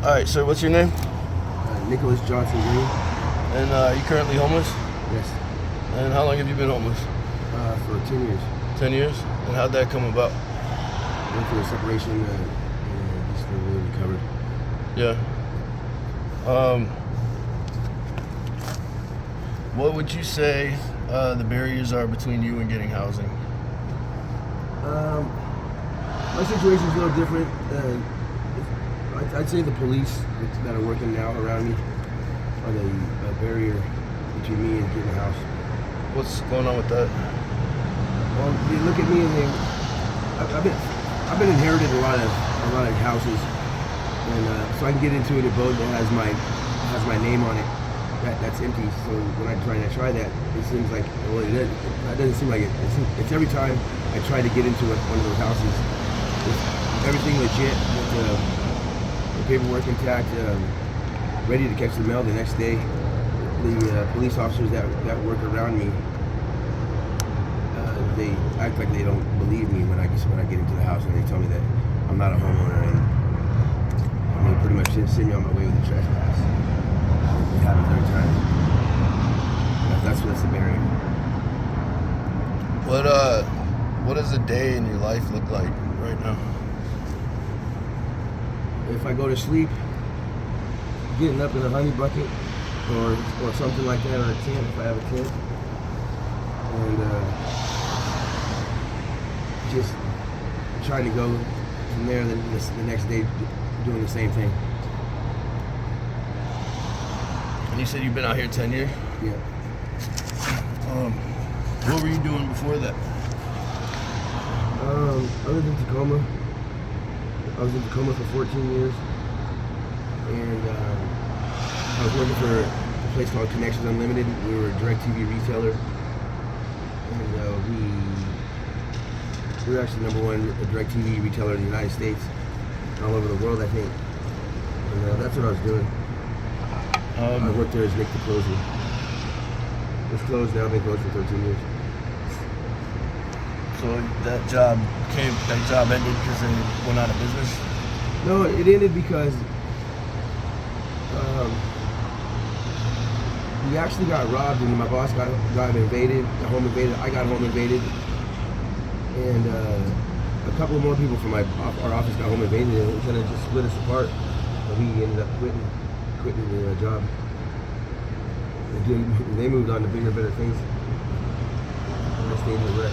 All right, sir, what's your name? Nicholas Johnson Green. And are you currently homeless? Yes. And how long have you been homeless? For 10 years. 10 years? And how'd that come about? Went through a separation and just never really recovered. Yeah. What would you say the barriers are between you and getting housing? My situation's a little different. I'd say the police that are working now around me are the barrier between me and getting a house. What's going on with that? Well, they look at me and I've been inherited a lot of houses, and so I can get into an abode that has my name on it. That's empty. So when I try that, it seems like, well, it doesn't seem like it. It's every time I try to get into one of those houses, with everything legit, with the paperwork intact, ready to catch the mail the next day. The police officers that work around me, they act like they don't believe me when I get into the house, and they tell me that I'm not a homeowner, and they pretty much send me on my way with a trespass. It happens every time. That's the barrier. What does a day in your life look like right now? If I go to sleep, getting up in a honey bucket or something like that, or a tent if I have a tent, and just trying to go from there the next day doing the same thing. And you said you've been out here 10 years? Yeah. What were you doing before that? I lived in Tacoma. I was in Tacoma for 14 years, and I was working for a place called Connections Unlimited. We were a DirecTV retailer, and we were actually #1 DirecTV retailer in the United States, all over the world, I think. And that's what I was doing. I worked there as Nick the Closer. It's closed now. I've been closed for 13 years. So that job ended because they went out of business? No, it ended because we actually got robbed, and my boss got invaded, home invaded. I got home invaded, and a couple more people from our office got home invaded, and it kind of just split us apart. And we ended up quitting the job. They moved on to bigger, better things. And I stayed in the wreck.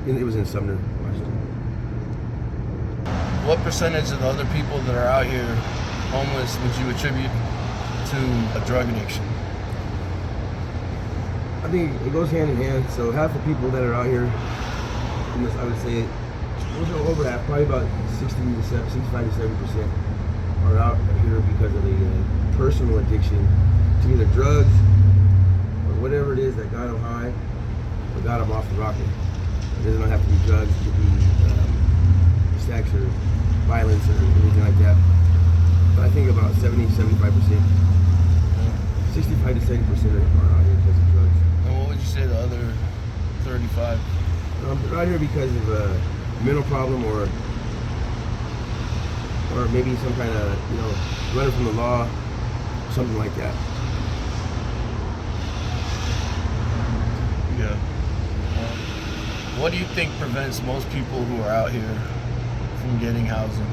It was in Sumner, Washington. What percentage of the other people that are out here homeless would you attribute to a drug addiction? I think it goes hand in hand. So half the people that are out here, I would say, over half, probably about 65 to 70%, are out here because of a personal addiction to either drugs or whatever it is that got them high or got them off the rocket. It doesn't have to be drugs, it could be sex or violence or anything like that. But I think about 70-75%, 65 to 70% are out here because of drugs. And what would you say the other 35? They're out here because of a mental problem or maybe some kind of, running from the law, something like that. Yeah. What do you think prevents most people who are out here from getting housing?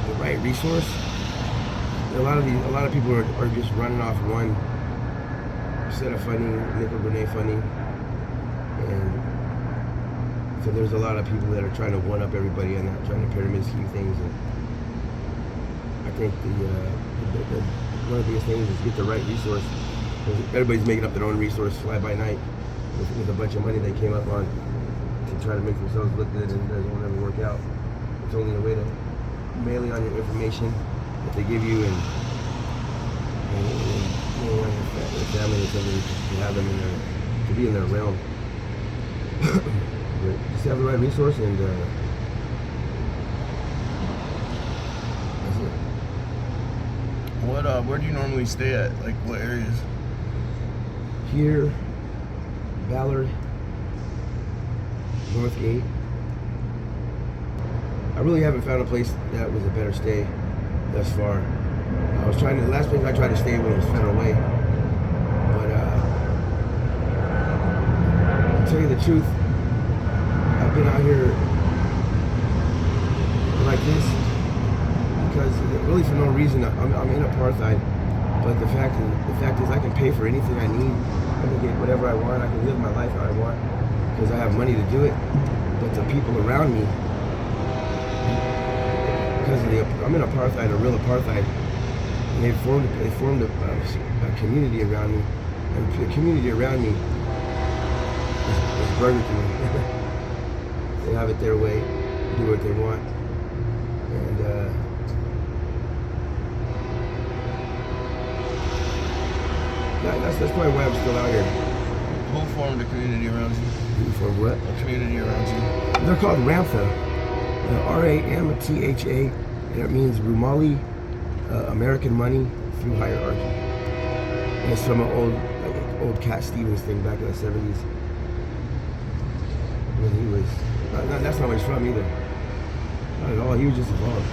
The right resource. A lot of people are just running off one set of funding, nickel grenade funding, and so there's a lot of people that are trying to one up everybody and trying to pyramid scheme things. And I think one of the biggest things is get the right resource. Everybody's making up their own resource fly by night with a bunch of money they came up on to try to make themselves look good, and it doesn't ever work out. It's only a way to mail on your information that they give you and on your family or something to have them to be in their realm. But just have the right resource, and that's it. Where do you normally stay at? Like what areas? Here, Ballard, North Gate. I really haven't found a place that was a better stay thus far. The last place I tried to stay was Federal Way. But to tell you the truth, I've been out here like this because really for no reason. I'm in apartheid, but the fact is I can pay for anything I need. I can get whatever I want. I can live my life how I want because I have money to do it. But the people around me, because I'm in apartheid, a real apartheid, and they formed a community around me, and the community around me is Burger King. They have it their way, do what they want, and that's probably why I'm still out here. Who formed a community around you? Who formed what? A community around you. They're called Ramtha, RAMTHA, and it means Rumali, American Money Through Hierarchy. And it's from an old Cat Stevens thing back in the 70s. When he was, that's not where he's from either. Not at all. He was just involved.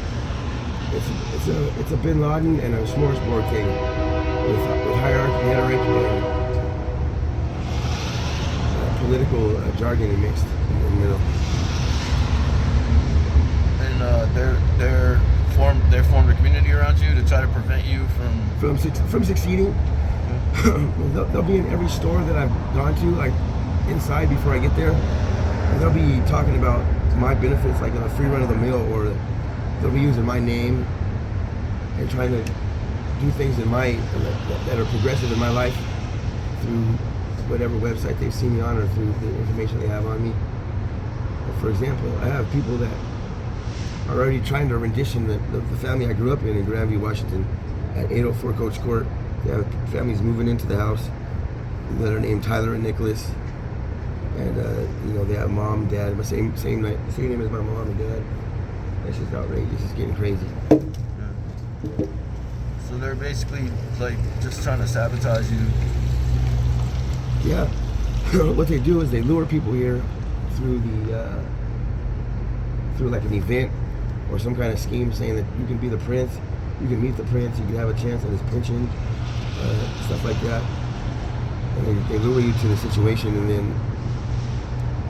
It's a Bin Laden and a smorgasbord thing with hierarchy, rhetoric, and political jargon mixed in the middle. And they formed a community around you to try to prevent you from succeeding. They'll be in every store that I've gone to, like inside before I get there. And they'll be talking about my benefits, like a free run of the mill, or they'll be using my name and trying to do things that are progressive in my life through whatever website they've seen me on or through the information they have on me. For example, I have people that are already trying to rendition the family I grew up in Grandview, Washington, at 804 Coach Court. They have families moving into the house that are named Tyler and Nicholas. And they have mom, dad, same name as my mom and dad. That's just outrageous. It's getting crazy. Yeah. So they're basically like just trying to sabotage you. Yeah. What they do is they lure people here through like an event or some kind of scheme, saying that you can be the prince, you can meet the prince, you can have a chance at his pension, stuff like that. And they lure you to the situation, and then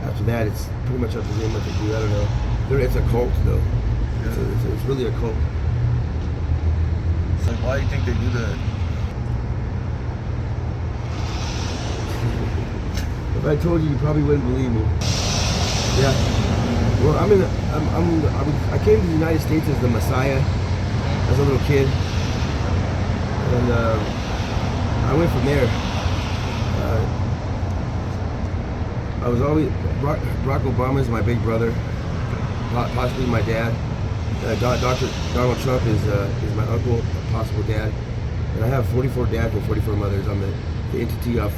after that, it's pretty much up to them what they do. I don't know. It's a cult, though. Yeah. It's really a cult. So why do you think they do that? If I told you, you probably wouldn't believe me. Yeah. Well, I came to the United States as the Messiah as a little kid, and I went from there. I was always Barack Obama is my big brother, possibly my dad. Dr. Donald Trump is my uncle, possible dad, and I have 44 dads and 44 mothers. I'm the entity off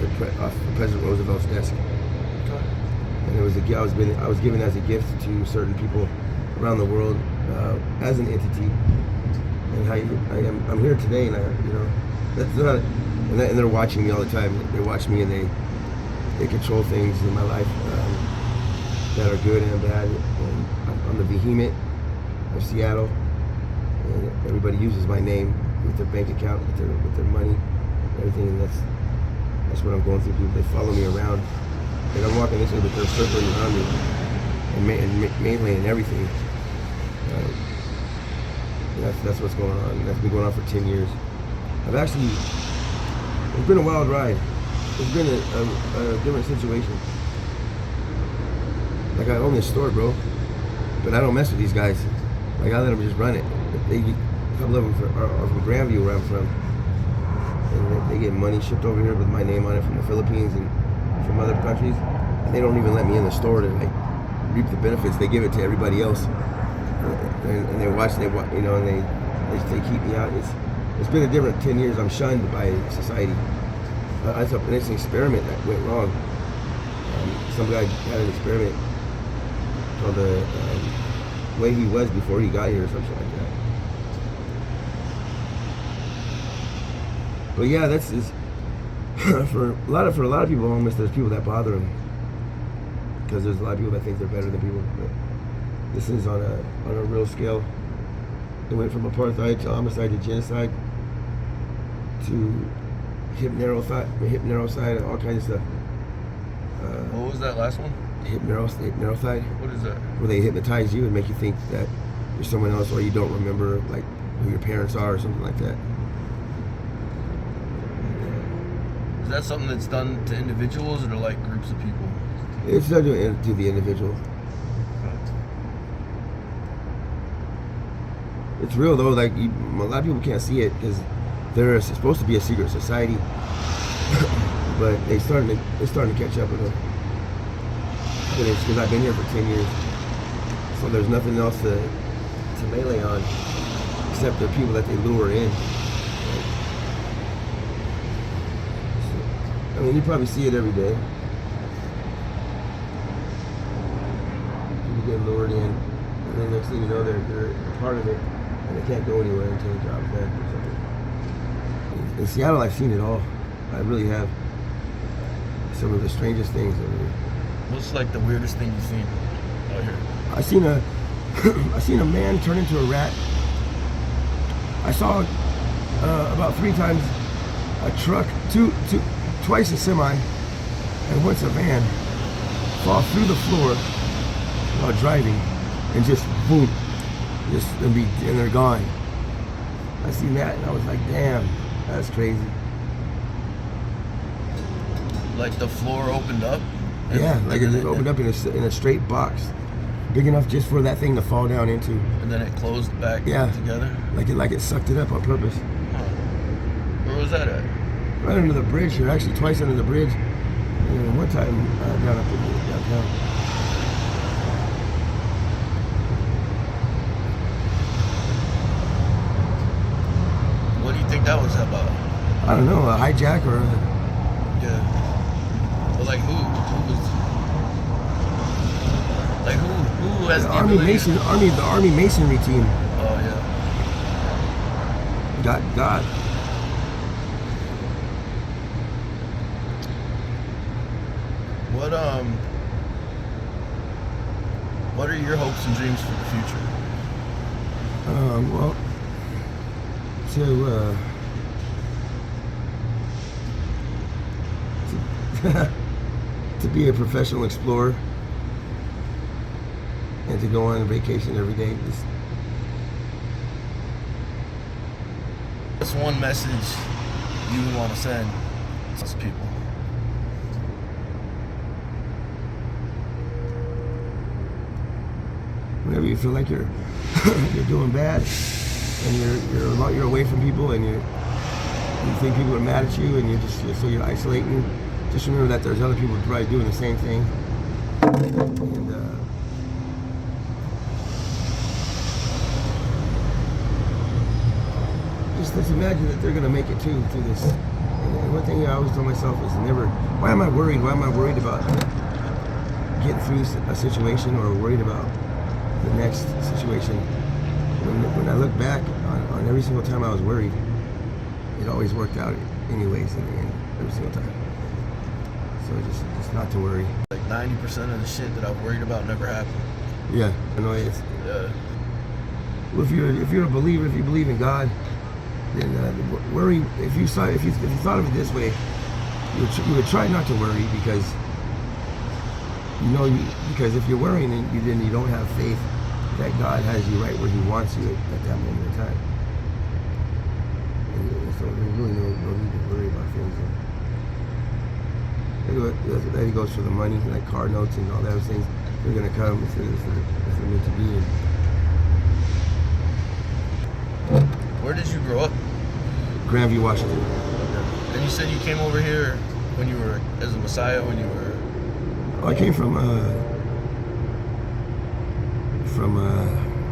President Roosevelt's desk. And it was I was given as a gift to certain people around the world as an entity. And I'm here today, and that's not. And they're watching me all the time. They watch me, and they control things in my life that are good and bad. And I'm the behemoth of Seattle, and everybody uses my name with their bank account, with their money, everything. And that's what I'm going through. People, they follow me around. Like I'm walking this way, but they're circling around me, and mainly in everything. That's what's going on. And that's been going on for 10 years. It's been a wild ride. It's been a different situation. Like I own this store, bro, but I don't mess with these guys. Like I let them just run it. A couple of them are from Grandview, where I'm from, and they get money shipped over here with my name on it from the Philippines and from other countries, and they don't even let me in the store to like reap the benefits. They give it to everybody else, and they watch. And they keep me out. It's been a different 10 years. I'm shunned by society. It's an experiment that went wrong. Some guy had an experiment called the way he was before he got here, or something like that. But yeah, that's just for a lot of people homeless. There's people that bother them. because there's a lot of people that think they're better than people. But this is on a real scale. It went from apartheid to homicide to genocide to hypnerocide, all kinds of stuff. What was that last one? Hypnerocide. What is that? Where they hypnotize you and make you think that you're someone else, or you don't remember like who your parents are or something like that. Is that something that's done to individuals or to like groups of people? It's done to the individual. It's real though. Like a lot of people can't see it because they're supposed to be a secret society, but they're starting to catch up with them. Because I've been here for 10 years, so there's nothing else to melee on except the people that they lure in. I mean, you probably see it every day. People get lured in, and then next thing you know, they're a part of it, and they can't go anywhere until the job's done or something. In Seattle, I've seen it all. I really have. Some of the strangest things over here. What's like the weirdest thing you've seen out here? I seen a man turn into a rat. I saw about 3 times a truck, twice a semi, and once a van fall through the floor while driving, and just boom, and they're gone. I seen that and I was like, damn, that's crazy. Like the floor opened up? Yeah, like it opened up in a straight box, big enough just for that thing to fall down into. And then it closed back together? Like it sucked it up on purpose. Huh. Where was that at? Right under the bridge here, actually twice under the bridge. And one time down up in downtown. What do you think that was about? I don't know, a hijack or Yeah. But like who was like who has the Army Masonry team. Oh yeah. God. What are your hopes and dreams for the future? Well, to be a professional explorer and to go on vacation every day. What's one message you would want to send to those people? Whenever you feel like you're doing bad and you're away from people and you think people are mad at you and you're isolating, just remember that there's other people probably doing the same thing. And just imagine that they're gonna make it too through this. And one thing I always tell myself is why am I worried? Why am I worried about getting through a situation or worried about the next situation? When I look back on every single time I was worried, it always worked out anyways in the end, every single time. So just not to worry. Like 90% of the shit that I've worried about never happened. Yeah, I know it's. Yeah. Well, if you're a believer, if you believe in God, then worry. If you thought of it this way, you would try not to worry because because if you're worrying, then you don't have faith that God has you right where He wants you at that moment in time. And so there's really no need to worry about things. That goes for the money, like car notes and all those things. They're gonna come if they're meant to be. Where did you grow up? Grandview, Washington. And you said you came over here when you were as a Messiah when you were. Oh, I came from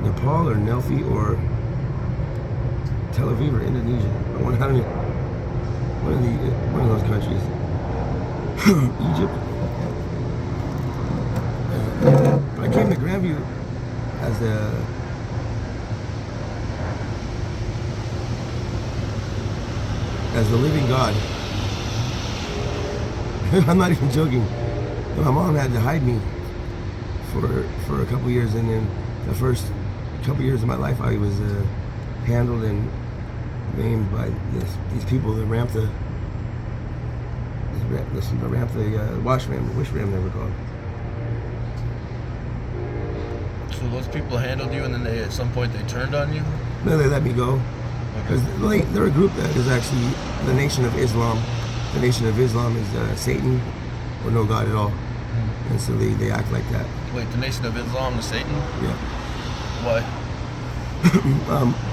Nepal or Nelfi or Tel Aviv or Indonesia. One of those countries. Egypt. But I came to Grandview as the living God. I'm not even joking. My mom had to hide me for a couple years, and then the first couple years of my life, I was handled and named by these people that ramp the wish ram they were called. So those people handled you, and then at some point they turned on you? No, they let me go. Okay. Because they're a group that is actually the Nation of Islam. The Nation of Islam is Satan or no God at all. And so they act like that. Wait, the Nation of Islam is Satan? Yeah. Why?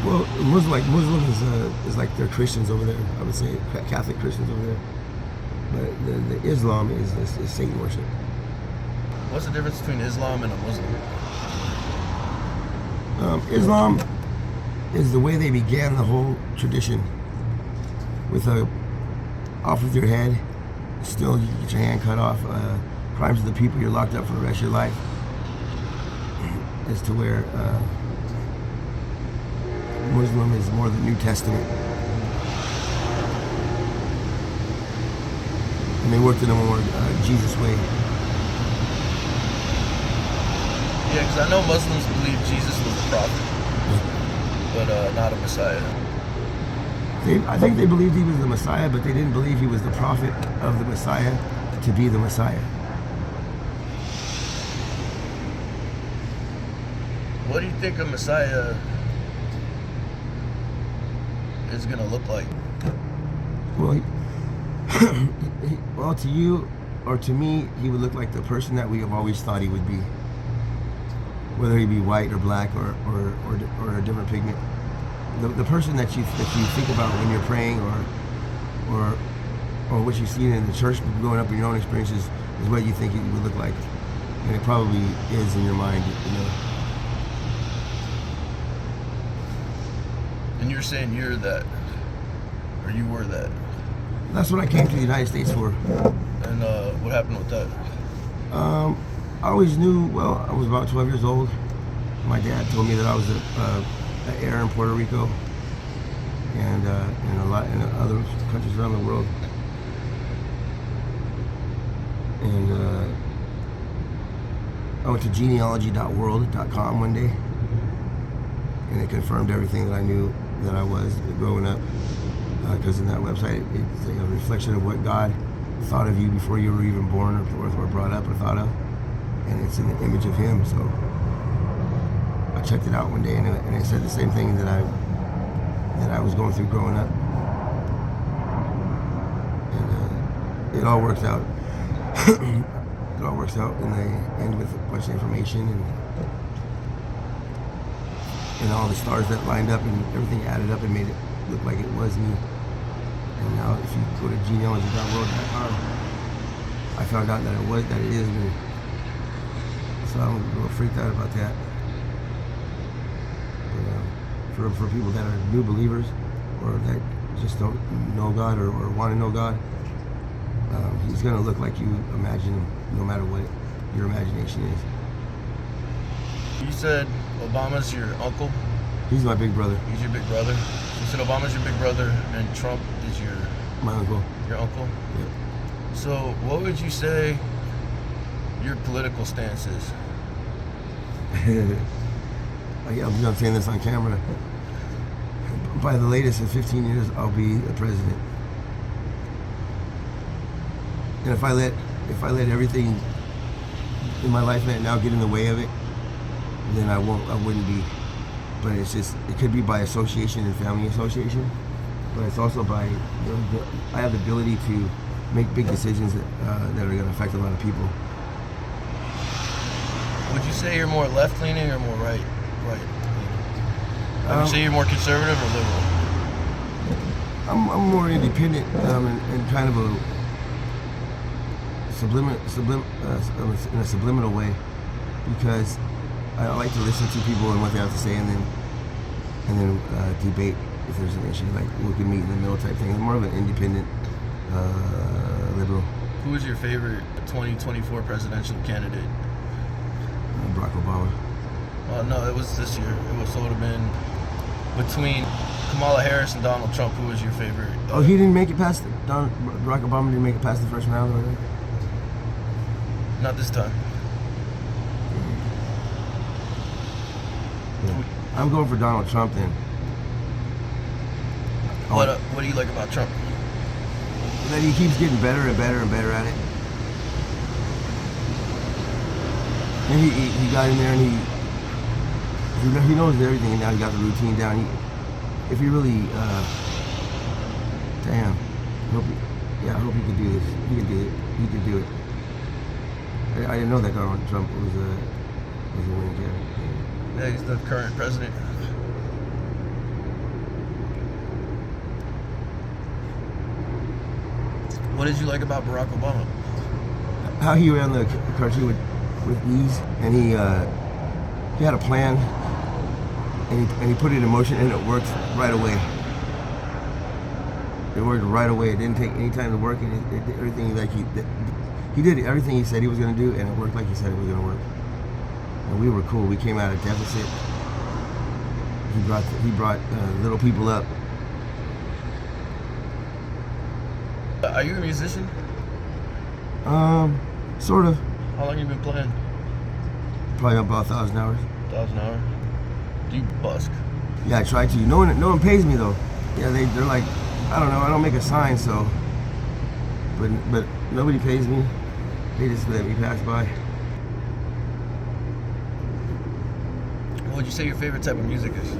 Well, Muslim is like they're Christians over there. I would say Catholic Christians over there. But the Islam is Satan worship. What's the difference between Islam and a Muslim? Islam is the way they began the whole tradition. With off with your head, still you get your hand cut off. Crimes of the people, you're locked up for the rest of your life. As to where Muslim is more the New Testament. And they worked in a more Jesus way. Yeah, because I know Muslims believe Jesus was a prophet, but not a Messiah. I think they believed he was the Messiah, but they didn't believe he was the prophet of the Messiah to be the Messiah. What do you think a Messiah is going to look like? Well, well, to you or to me, he would look like the person that we have always thought he would be. Whether he be white or black or a different pigment. The person that you think about when you're praying or what you've seen in the church growing up in your own experiences is what you think he would look like. And it probably is in your mind, you know. And you're saying you're that, or you were that. That's what I came to the United States for. And what happened with that? I always knew, well, I was about 12 years old. My dad told me that I was an heir in Puerto Rico and a lot in other countries around the world. And I went to genealogy.world.com one day, and it confirmed everything that I knew that I was growing up. Because in that website, it's a reflection of what God thought of you before you were even born or brought up or thought of. And it's in the image of Him. So I checked it out one day, and it said the same thing that I was going through growing up. And it all works out. It all works out in the end with a bunch of information and all the stars that lined up and everything added up and made it look like it was me. And now if you go to genealogy.world.com, I found out that it is me. So I'm a little freaked out about that. But, for people that are new believers or that just don't know God or want to know God, He's going to look like you imagine him, no matter what your imagination is. You said Obama's your uncle? He's my big brother. He's your big brother? You said Obama's your big brother and Trump is my uncle. Your uncle? Yep. So what would you say your political stance is? I'm saying this on camera. By the latest in 15 years, I'll be the president. And if I let everything in my life now get in the way of it, then I wouldn't be. But it's just, it could be by association and family association, but it's also by, I have the ability to make big decisions that are going to affect a lot of people. Would you say you're more left-leaning or more right-leaning? Would you say you're more conservative or liberal? I'm more independent and kind of a in a subliminal way, because I like to listen to people and what they have to say, and then debate if there's an issue, like we can meet in the middle type thing. I'm more of an independent liberal. Who is your favorite 2024 presidential candidate? Barack Obama. No, it was this year. It would have been between Kamala Harris and Donald Trump. Who was your favorite? Oh, he didn't make it past Barack Obama didn't make it past the first round, or anything? Not this time. I'm going for Donald Trump then. What do you like about Trump? That he keeps getting better and better and better at it. And he got in there and he knows everything, and now he got the routine down. If he really, damn, I hope he could do this. He could do it. He could do it. I didn't know that Donald Trump was a winning candidate. Yeah, he's the current president. What did you like about Barack Obama? How he ran the country with ease, and he had a plan, and he put it in motion, and it worked right away. It worked right away. It didn't take any time to work, and it did everything like he did everything he said he was going to do, and it worked like he said it was going to work. And we were cool. We came out of deficit. He brought little people up. Are you a musician? Sort of. How long have you been playing? Probably about 1,000 hours. 1,000 hours. Do you busk? Yeah, I try to. No one pays me though. Yeah, they're like, I don't know. I don't make a sign, so. But nobody pays me. They just let me pass by. What would you say your favorite type of music is?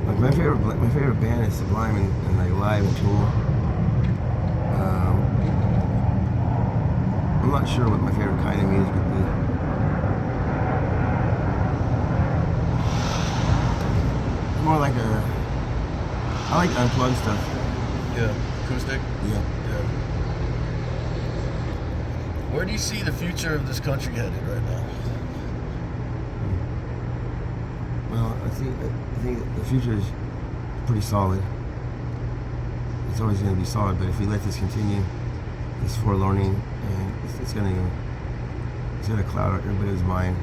Like my favorite band is Sublime and like Live and Tool. I'm not sure what my favorite kind of music would be. More like I like unplugged stuff. Yeah, acoustic? Yeah. Where do you see the future of this country headed right now? Well, I think the future is pretty solid. It's always going to be solid, but if we let this continue, this forlorning, and it's going to cloud everybody's mind.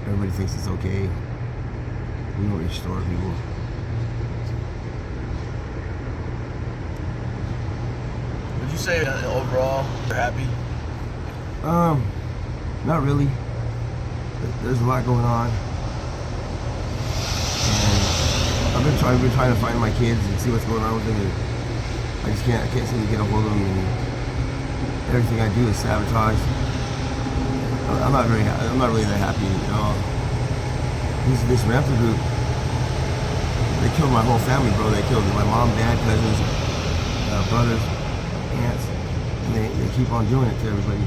Everybody thinks it's okay. We don't restore people. Would you say overall you're happy? Not really. There's a lot going on. I've been trying to find my kids and see what's going on with them, and I can't seem to get a hold of them, and everything I do is sabotaged. I'm not really that happy at all. This Rampa group, they killed my whole family, bro. They killed my mom, dad, cousins, brothers, aunts, and they keep on doing it to everybody.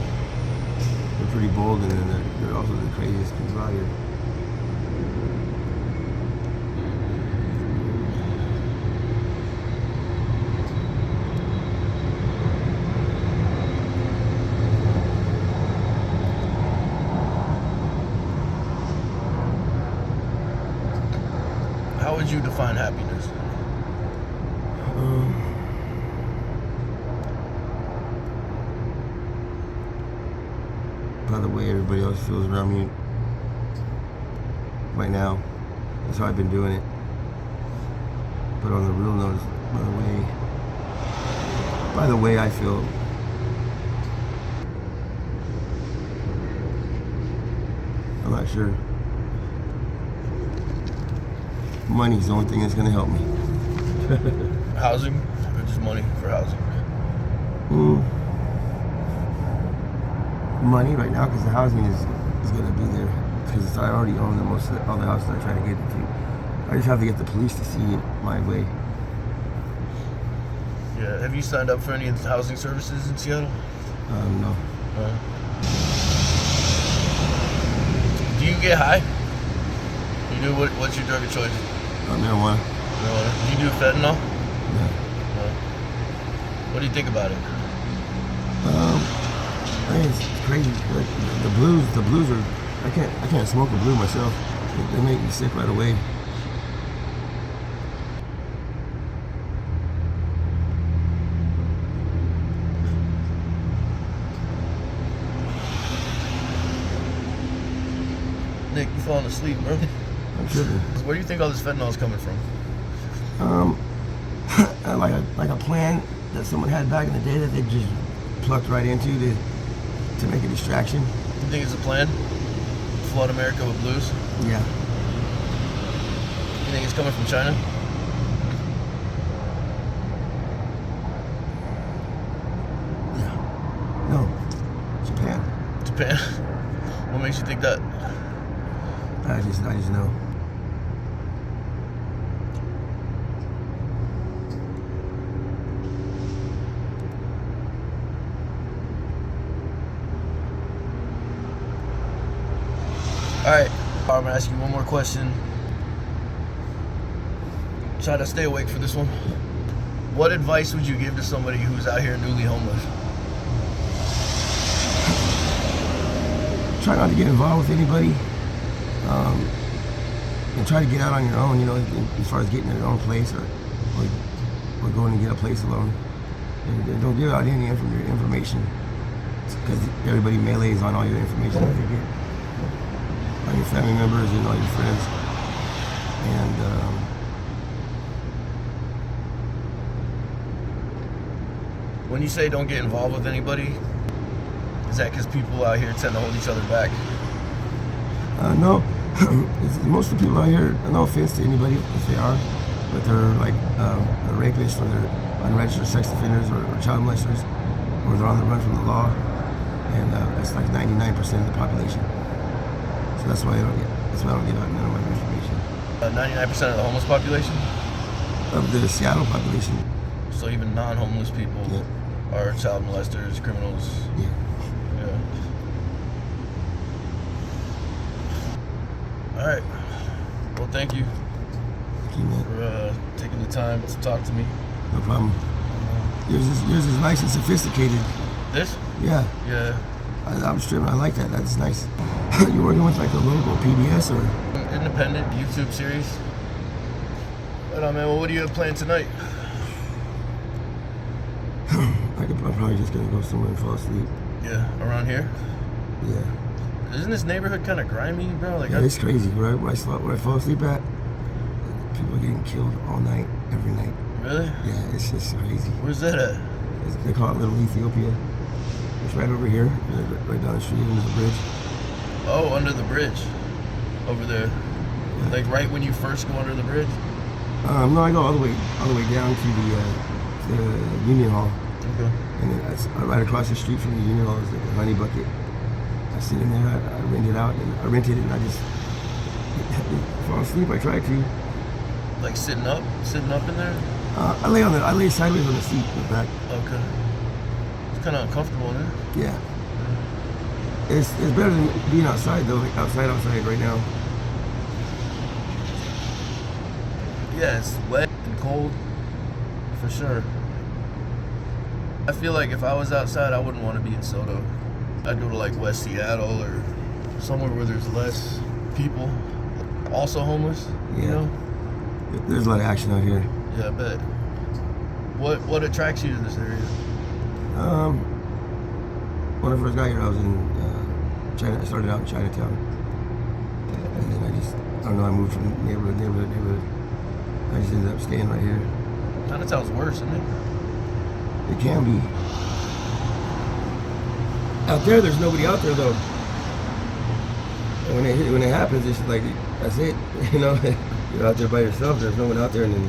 They're pretty bold, and they're also the craziest people out here. How would you define happiness? By the way everybody else feels around me right now. That's how I've been doing it. But on the real note, by the way I feel. I'm not sure. Money's the only thing that's gonna help me. Housing, or just money for housing? Money right now, because the housing is gonna be there. Because I already own all the houses I try to get into. I just have to get the police to see it my way. Yeah. Have you signed up for any of the housing services in Seattle? No. Do you get high? You do what's your drug of choice? Marijuana. Do you do fentanyl? Yeah. What do you think about it? I think it's crazy. Like, the blues are. I can't smoke a blue myself. They make me sick right away. Nick, you falling asleep, bro? I'm tripping. Where do you think all this fentanyl is coming from? Like a plan that someone had back in the day that they just plucked right into to to make a distraction. You think it's a plan? Flood America with blues? Yeah. You think it's coming from China? Yeah. No. Japan. Japan? What makes you think that? I just know. Alright, I'm gonna ask you one more question. Try to stay awake for this one. What advice would you give to somebody who's out here newly homeless? Try not to get involved with anybody. And try to get out on your own, you know, as far as getting your own place or going to get a place alone. And don't give out any information because everybody melees on all your information that you get. On your family members and all your friends. And when you say don't get involved with anybody, is that because people out here tend to hold each other back? no. Most of the people out here, no offense to anybody if they are, but they're like rapists or they're unregistered sex offenders or child molesters, or they're on the run from the law, and that's like 99% of the population. So that's why I don't get out none of my information. 99% of the homeless population? Of the Seattle population. So even non-homeless people are child molesters, criminals. Yeah. Yeah. All right. Well, thank you. Thank you, man. For taking the time to talk to me. No problem. Yours is nice and sophisticated. This? Yeah. Yeah. I'm stripping. I like that. That's nice. You're working with like a local PBS or? Independent YouTube series. Right on, man. Well, what do you have planned tonight? I'm probably just gonna go somewhere and fall asleep. Yeah, around here? Yeah. Isn't this neighborhood kind of grimy, bro? Like, yeah, it's crazy. Where I fall asleep at, people are getting killed all night, every night. Really? Yeah, it's just crazy. Where's that at? They call it Little Ethiopia. It's right over here, right down the street under the bridge. Oh, under the bridge. Over there. Yeah. Like right when you first go under the bridge? No, I go all the way down to the Union Hall. Okay. And then right across the street from the Union Hall is like a honey bucket. I sit in there, I rent it out, and I rented it, and I just fall asleep. I try to. Like sitting up in there? I lay sideways on the seat in the back. Okay. It's kind of uncomfortable, isn't it? Yeah. It's better than being outside though. Like outside right now. Yeah, it's wet and cold, for sure. I feel like if I was outside, I wouldn't want to be in SODO. I'd go to like West Seattle or somewhere where there's less people, also homeless. Yeah. You know? There's a lot of action out here. Yeah, I bet. What attracts you to this area? When I first got here, I was in China. I started out in Chinatown, and then I moved from neighborhood. I just ended up staying right here. Chinatown's worse, isn't it? It can be. Out there's nobody out there though. And when it happens, it's like that's it. You know, you're out there by yourself. There's no one out there, and then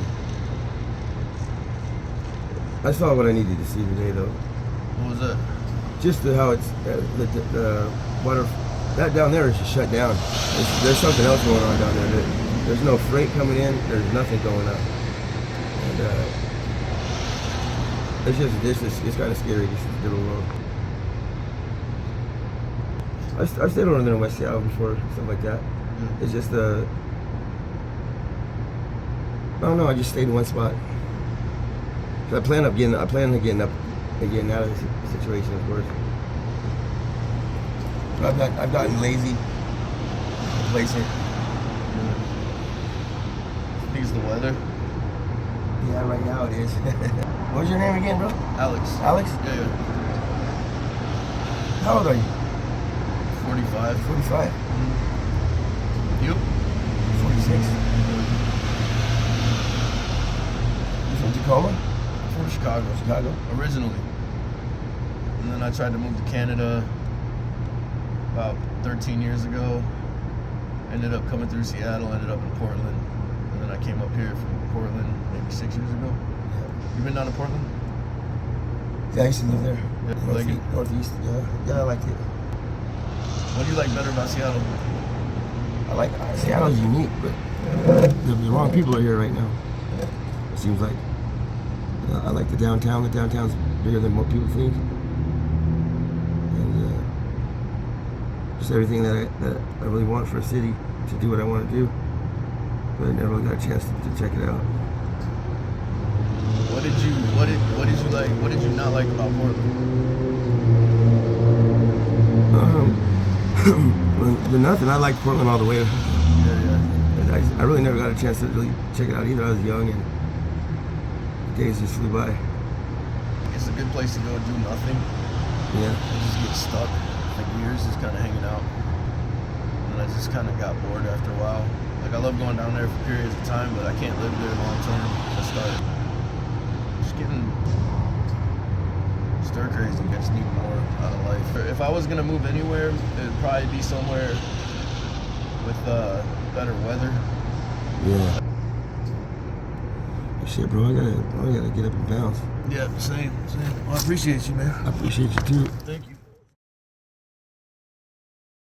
I saw what I needed to see today though. What was that? Just how it's the water. That down there is just shut down. There's something else going on down there. There's no freight coming in. There's nothing going on. And it's kind of scary. This little world. I've stayed over there in West Seattle before, stuff like that. Mm. It's just I don't know. I just stayed in one spot. I plan on getting up and getting out of the situation, of course. But I've gotten lazy, complacent. I think it's the weather. Yeah, right now it is. What's your name again, bro? Alex. Alex? Yeah. How old are you? 45. 45. You? 46. You from Tacoma? I'm from Chicago. Chicago? Originally. And then I tried to move to Canada about 13 years ago. Ended up coming through Seattle, ended up in Portland. And then I came up here from Portland maybe 6 years ago. You been down to Portland? Yeah, I used to live there. Yeah, like it? Northeast. Yeah, I liked it. What do you like better about Seattle? I like Seattle's unique, but the wrong people are here right now. It seems like. I like the downtown. The downtown's bigger than what people think, and just everything that I really want for a city to do what I want to do. But I never really got a chance to check it out. What did you like? What did you not like about Portland? Well, nothing. I liked Portland all the way. Yeah. I really never got a chance to really check it out either. I was young and the days just flew by. It's a good place to go do nothing. Yeah. And just get stuck for years, just kind of hanging out. And I just kind of got bored after a while. Like, I love going down there for periods of time, but I can't live there long term. I started just getting stir crazy. I just need more out of life. If I was gonna move anywhere, it'd probably be somewhere with better weather. Yeah. Shit, bro, I gotta get up and bounce. Yeah, same. Well, I appreciate you, man. I appreciate you too. Thank you.